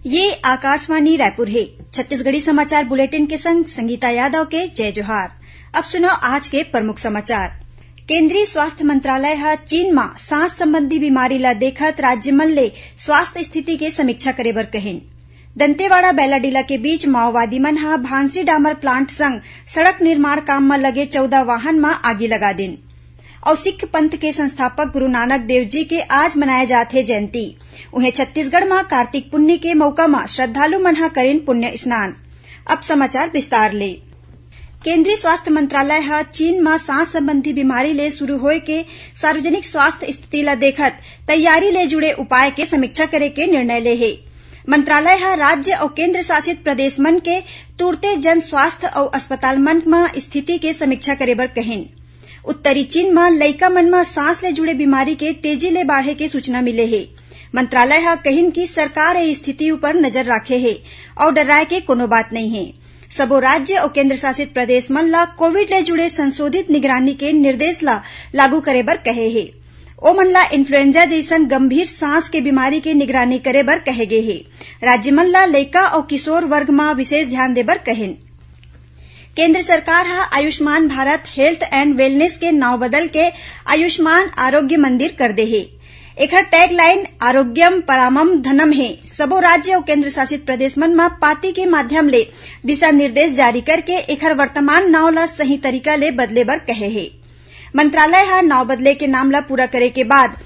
ये आकाशवाणी रायपुर है। छत्तीसगढ़ी समाचार बुलेटिन के संग संगीता यादव के जय जोहार। अब सुनो आज के प्रमुख समाचार। केंद्रीय स्वास्थ्य मंत्रालय ह चीन में सांस संबंधी बीमारी ला देखत राज्य मन ले स्वास्थ्य स्थिति के समीक्षा करे बर कहिन। दंतेवाड़ा बैलाडीला के बीच माओवादी मन ह भांसी डामर प्लांट संग सड़क निर्माण काम में लगे 14 वाहन में आगी लगा दिन। और सिख पंथ के संस्थापक गुरु नानक देव जी के आज मनाए जाथे जयंती। उन्हें छत्तीसगढ़ में कार्तिक पुन्नी के मौका में श्रद्धालु मन ह करेन पुण्य स्नान। अब समाचार विस्तार ले। केंद्रीय स्वास्थ्य मंत्रालय ह चीन में सांस संबंधी बीमारी ले शुरू होए के सार्वजनिक स्वास्थ्य स्थिति ला देखत तैयारी ले जुड़े उपाय के समीक्षा करे के निर्णय ले हे। मंत्रालय ह राज्य और केंद्र शासित प्रदेश मन के तुरते जन स्वास्थ्य और अस्पताल मन में स्थिति के समीक्षा करे बर कहिन। उत्तरी चीन में लइका मन में सांस ले जुड़े बीमारी के तेजी ले बाढ़े के सूचना मिले हे। मंत्रालय ह कहिन कि सरकार ए स्थिति ऊपर नजर राखे हे और डराए के कोनो बात नहीं है। सबो राज्य और केंद्र शासित प्रदेश मन ला कोविड ले जुड़े संशोधित निगरानी के निर्देश ला लागू करे बर कहे हे। ओ मन ला इन्फ्लुएंजा जैसन गंभीर सांस के बीमारी के निगरानी करे बर कहे गे हे। राज्य मन ला लइका और किशोर वर्ग में विशेष ध्यान दे बर कहिन। केंद्र सरकार हा Ayushman Bharat health and wellness के नाव बदल के आयुष्मान आरोग्य मंदिर कर दे हे। एकर टैगलाइन आरोग्यम परामम धनम है। सबो राज्य और केंद्र शासित प्रदेश मन में पाती के माध्यम ले दिशा निर्देश जारी करके एकर वर्तमान नाव ला सही तरीका ले बदले बर कहे हे। मंत्रालय हा नाव बदले के नाम ला पूरा करे के बाद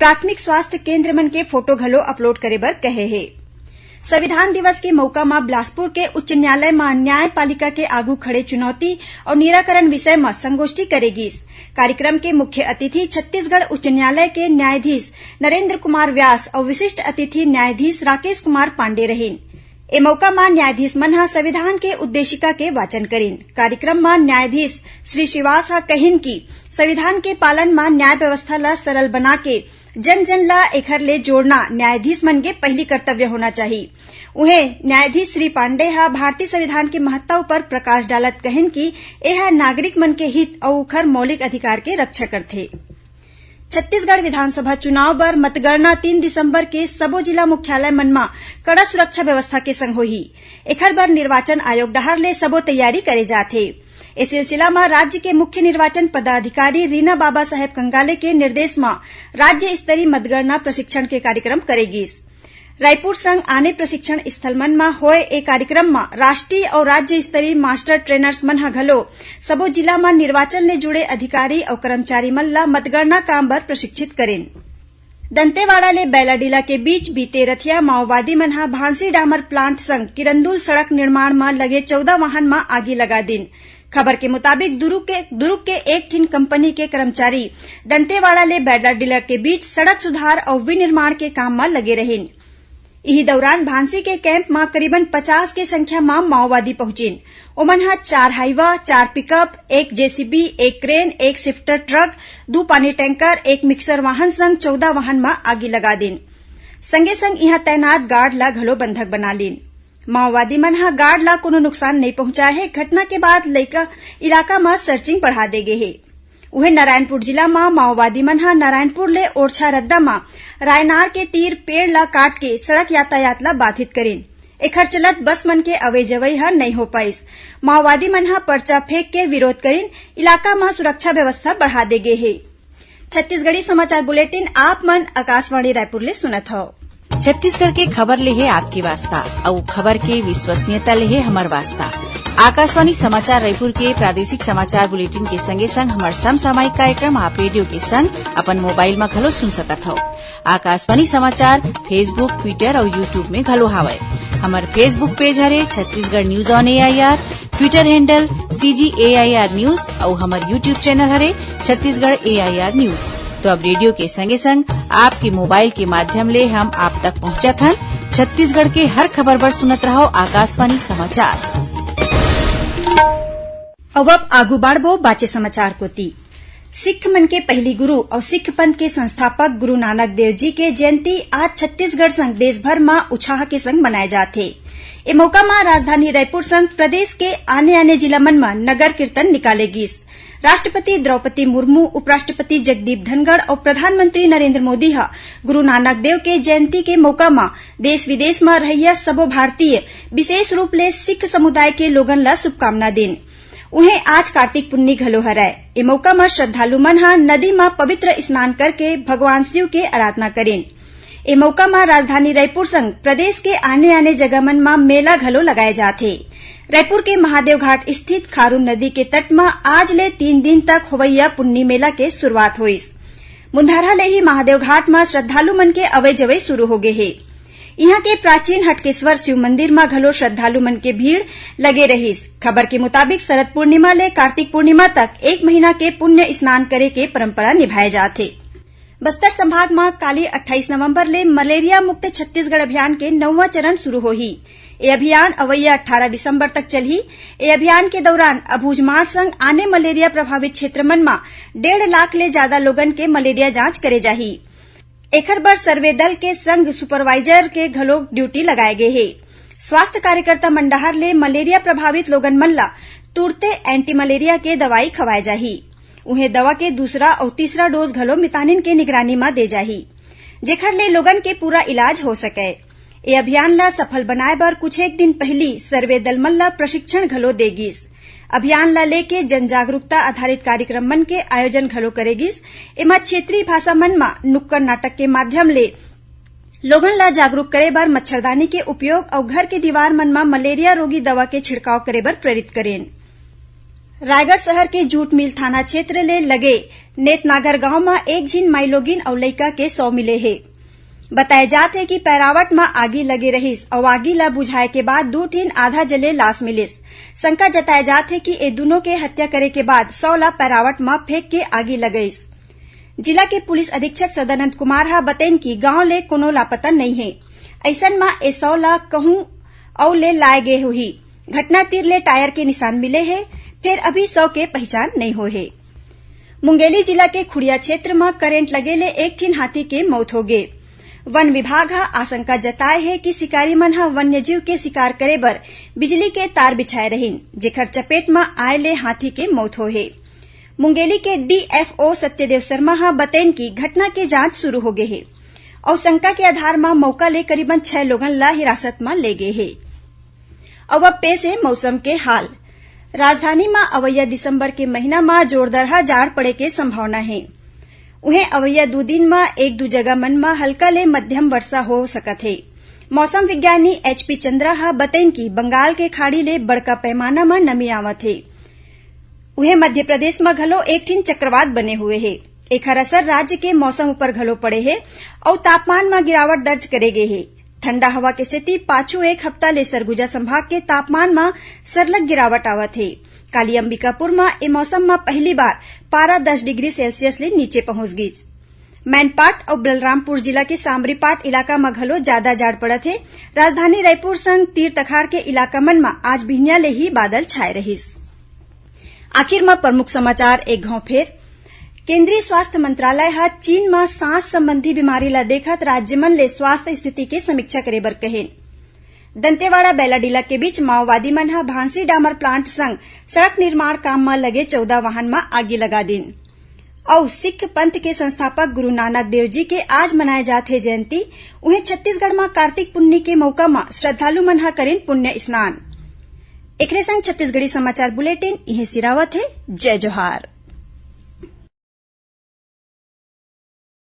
प्राथमिक स्वास्थ्य केंद्र मन के फोटो घलो अपलोड करे बर कहे हे। संविधान दिवस के मौका में बिलासपुर के उच्च न्यायालय में न्यायपालिका के आगू खड़े चुनौती और निराकरण विषय में संगोष्ठी करेगी। कार्यक्रम के मुख्य अतिथि छत्तीसगढ़ उच्च न्यायालय के न्यायाधीश नरेंद्र कुमार व्यास और विशिष्ट अतिथि न्यायाधीश राकेश कुमार पांडे रहीन। ए मौका में न्यायाधीश मन हा संविधान के उद्देशिका के वाचन करीन। कार्यक्रम में न्यायाधीश श्री शिवास हा कहिन कि संविधान के पालन में न्याय व्यवस्था ला सरल बना के जन जन ला एखर ले जोड़ना न्यायाधीश मन के पहली कर्तव्य होना चाहिए। उन्हें न्यायाधीश श्री पांडे हा भारतीय संविधान के महत्व पर प्रकाश डालत कहिन कि यह नागरिक मन के हित और उखर मौलिक अधिकार के रक्षा करथे। छत्तीसगढ़ विधानसभा चुनाव बर मतगणना 3 दिसंबर के सबो जिला मुख्यालय मन में कड़ा सुरक्षा व्यवस्था के संग होही। एखर बर निर्वाचन आयोग डहर ले सबो तैयारी करे जाथे। इस सिलसिला में राज्य के मुख्य निर्वाचन पदाधिकारी रीना बाबा साहेब कंगाले के निर्देश में राज्य स्तरीय मतगणना प्रशिक्षण के कार्यक्रम करेगी। रायपुर संग आने प्रशिक्षण स्थल मन में होए ए कार्यक्रम में राष्ट्रीय और राज्य स्तरीय मास्टर ट्रेनर्स मन ह घलो सबो जिला में निर्वाचन ले जुड़े अधिकारी और कर्मचारी मन ला मतगणना काम बर प्रशिक्षित करेन। दंतेवाड़ा ले बैलाडीला के बीच बीते रथिया माओवादी मन ह भांसी डामर प्लांट संग किरंदुल सड़क निर्माण में लगे 14 वाहन में आगी लगा दिन। खबर के मुताबिक दुरुक के एक ठिन कंपनी के कर्मचारी दंतेवाड़ा ले बैलाडीला के बीच सड़क सुधार और विनिर्माण के काम में लगे रहेन। इही दौरान भांसी के कैंप में करीबन 50 के संख्या में माओवादी पहुंचीन। ओमन ह 4 Hyva, 4 pickup, 1 JCB, 1 crane, 1 shifter truck, 2 पानी टैंकर, 1 मिक्सर वाहन संग 14 वाहन में आगी लगा दिन। संगे संग इहाँ तैनात गार्ड ला घलो बंधक बना लीन। माओवादी मन हा गार्ड ला कोनो नुकसान नहीं पहुंचाए है। घटना के बाद इलाका में सर्चिंग बढ़ा दे गे है। उहे नारायणपुर जिला में माओवादी मन हा नारायणपुर ले ओरछा रद्दा में रायनार के तीर पेड़ ला काट के सड़क यातायात ला बाधित करीन। एखर चलत बस मन के अवै जवई हा नहीं हो पाइस। माओवादी मन हा पर्चा फेंक के विरोध करीन। इलाका में सुरक्षा व्यवस्था बढ़ा दे गे है। छत्तीसगढ़ी समाचार बुलेटिन आप मन आकाशवाणी रायपुर ले सुनत हो। छत्तीसगढ़ के खबर ले है आपकी वास्ता और खबर के विश्वसनीयता ले है हमार वास्ता। आकाशवाणी समाचार रायपुर के प्रादेशिक समाचार बुलेटिन के संगे संग हमार समसामयिक कार्यक्रम आप रेडियो के संग अपन मोबाइल में घलो सुन सकत हो। आकाशवाणी समाचार फेसबुक, ट्विटर और यूट्यूब में घलो हावय। हमार फेसबुक पेज हरे Chhattisgarh news on AIR, Twitter handle CGAIR news और हमार यूट्यूब चैनल हरे छत्तीसगढ़ AIR न्यूज। तो अब रेडियो के संगे संग आपके मोबाइल के माध्यम ले हम आप तक पहुंचत हन। छत्तीसगढ़ के हर खबर पर सुनत रहो आकाशवाणी समाचार। अब आगू बढ़बो बाचे समाचार कोती। सिख मन के पहली गुरु और सिख पंथ के संस्थापक गुरु नानक देव जी के जयंती आज छत्तीसगढ़ संग देश भर में उत्साह के संग मनाए जाथे। ए मौका में राजधानी रायपुर संग प्रदेश के आने आने जिला मन में नगर कीर्तन निकालेगी। राष्ट्रपति द्रौपदी मुर्मू, उपराष्ट्रपति जगदीप धनखड़ और प्रधानमंत्री नरेंद्र मोदी ह गुरु नानक देव के जयंती के मौका म देश विदेश में रहिया सबो भारतीय, विशेष रूप ले सिख समुदाय के लोगन ला शुभकामना दिन। उन्हें आज कार्तिक पुन्नी घलो हरय। ए मौका म श्रद्धालु मन ह नदी म पवित्र स्नान करके भगवान शिव के आराधना करेन। ए मौका म राजधानी रायपुर संग प्रदेश के आने आने जगह मन म मेला घलो लगाए जाथे। रायपुर के महादेव घाट स्थित खारून नदी के तट में आज ले 3 दिन तक होवैया पुन्नी मेला के शुरुआत होइस। मुंधारा ले ही महादेव घाट में श्रद्धालु मन के अवै जवै शुरू हो गए हे। यहाँ के प्राचीन हटकेश्वर शिव मंदिर में घलो श्रद्धालु मन के भीड़ लगे रहिस। खबर के मुताबिक शरद पूर्णिमा ले कार्तिक पूर्णिमा तक 1 महीना के पुण्य स्नान करे के परंपरा निभाए जाथे। बस्तर संभाग में काली 28 नवंबर ले मलेरिया मुक्त छत्तीसगढ़ अभियान के 9वां चरण शुरू होही। ये अभियान अवैया 18 दिसंबर तक चलही। ये अभियान के दौरान अबूझमाड़ संग आने मलेरिया प्रभावित क्षेत्र मन में 1.5 लाख ले ज्यादा लोगन के मलेरिया जांच करे जाही। एखर बर सर्वे दल के संग सुपरवाइजर के घलो ड्यूटी लगाए गए हे। स्वास्थ्य कार्यकर्ता मंडाहर ले मलेरिया प्रभावित लोगन मन ला तुरते एंटी मलेरिया के दवाई खवाए जाही। उन्हें दवा के दूसरा और तीसरा डोज घलो मितानिन के निगरानी में दे जाही, जेखर ले लोगन के पूरा इलाज हो सके। ये अभियान ला सफल बनाए बर कुछ एक दिन पहली सर्वे दल मन ला प्रशिक्षण घलो देगिस। अभियान ला लेके जन जागरूकता आधारित कार्यक्रम मन के आयोजन घलो करेगिस। एमा क्षेत्रीय भाषा मन में नुक्कड़ नाटक के माध्यम ले लोगन ला जागरूक करे बर मच्छरदानी के उपयोग और घर के दीवार मन में मलेरिया रोगी दवा के छिड़काव करे बर प्रेरित करेन। रायगढ़ शहर के जूट मिल थाना क्षेत्र ले लगे नेतनागर गांव में एक झीन माइलोगिन और लइका के 100 मिले हे। बताए जात है कि पैरावट में आगी लगे रहिस और आगी ला बुझाए के बाद 2 ठीन आधा जले लाश मिलिस। शंका जताए जात है कि ए दोनों के हत्या करे के बाद 100 ला पैरावट में फेंक के आगी लगईस। जिला के पुलिस अधीक्षक सदानंद कुमार हा बतेन कि गांव ले कोनो लापता नहीं है। ऐसन में ए 100 ला कहूं और ले लाए गए हुई। घटना तीर ले टायर के निशान मिले है। फिर अभी 100 के पहचान नहीं हो है। मुंगेली जिला के खुड़िया क्षेत्र में करेंट लगे ले एक ठीन हाथी के मौत हो गए। वन विभाग हा आशंका जताए है कि शिकारी मन हा वन्य जीव के शिकार करे बर बिजली के तार बिछाए रहिन, जेखर चपेट में आए ले हाथी के मौत हो है। मुंगेली के डीएफओ सत्यदेव शर्मा हा बतेन की घटना के जांच शुरू हो गए है और शंका के आधार में मौका ले करीबन 6 लोगन ला हिरासत में ले गए है। अब पेश है मौसम के हाल। राजधानी में अवैया दिसंबर के महीना में जोरदार जाड़ पड़े के संभावना है। उन्हें अवैया 2 दिन में 1-2 जगह मन में हल्का ले मध्यम वर्षा हो सकत है। मौसम विज्ञानी एचपी चंद्रा हा बतेन की बंगाल के खाड़ी ले बड़का पैमाना में नमी आवत है। उन्हें मध्य प्रदेश में घलो एक ठीन चक्रवात बने हुए है। एखर असर राज्य के मौसम ऊपर घलो पड़े है और तापमान में गिरावट दर्ज करे गए है। ठंडा हवा के सेती पाछू एक हफ्ता ले सरगुजा संभाग के तापमान में सरलग गिरावट आवत है। काली अंबिकापुर में ए मौसम में पहली बार पारा 10 डिग्री सेल्सियस ले नीचे पहुंच गई। मैनपाट और बलरामपुर जिला के सामरीपाट इलाका में घलो ज्यादा जाड़ पड़त है। राजधानी रायपुर संग तीर तखार के इलाका मन में आज बिहनिया ले ही बादल छाए रहिस। आखिर में प्रमुख समाचार एक घाव फेर। केंद्रीय स्वास्थ्य मंत्रालय हा चीन में सांस संबंधी बीमारी ला देखत राज्य मन ले स्वास्थ्य स्थिति के समीक्षा करे बर कहे। दंतेवाड़ा बैलाडीला के बीच माओवादी मन हा भांसी डामर प्लांट संग सड़क निर्माण काम में लगे 14 वाहन में आगी लगा दिन। और सिख पंथ के संस्थापक गुरु नानक देव जी के आज मनाए जाते जयंती। उन्हें छत्तीसगढ़ में कार्तिक पुन्नी के मौका में श्रद्धालु मन हा करेन पुण्य स्नान। एकरे संग छत्तीसगढ़ी समाचार बुलेटिन इहे सिरावत है। जय जोहार।